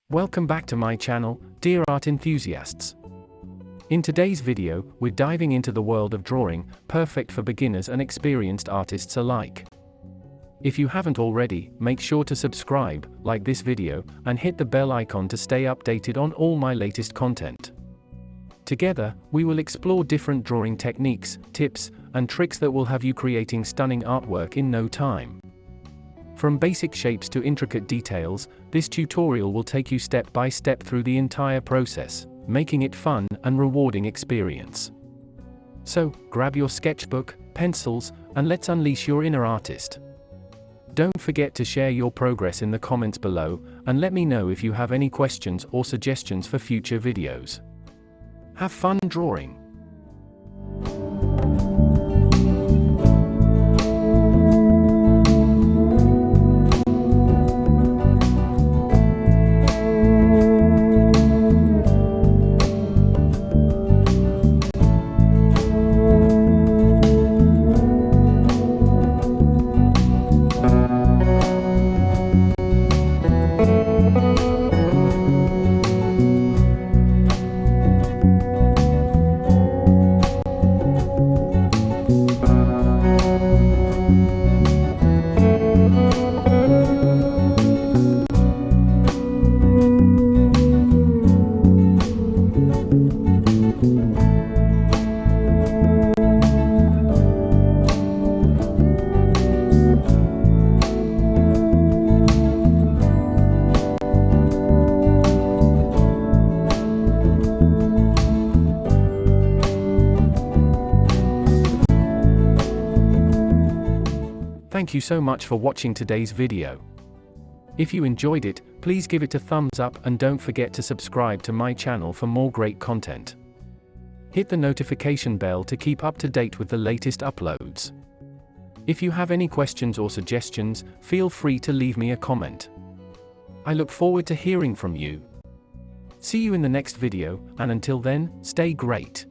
Welcome back to my channel, dear art enthusiasts. In today's video, we're diving into the world of drawing, perfect for beginners and experienced artists alike. If you haven't already, make sure to subscribe, like this video, and hit the bell icon to stay updated on all my latest content. Together, we will explore different drawing techniques, tips, and tricks that will have you creating stunning artwork in no time. From basic shapes to intricate details, this tutorial will take you step by step through the entire process, making it fun and rewarding experience. So, grab your sketchbook, pencils, and let's unleash your inner artist. Don't forget to share your progress in the comments below, and let me know if you have any questions or suggestions for future videos. Have fun drawing! Thank you so much for watching today's video. If you enjoyed it, please give it a thumbs up and don't forget to subscribe to my channel for more great content. Hit the notification bell to keep up to date with the latest uploads. If you have any questions or suggestions, feel free to leave me a comment. I look forward to hearing from you. See you in the next video, and until then, stay great.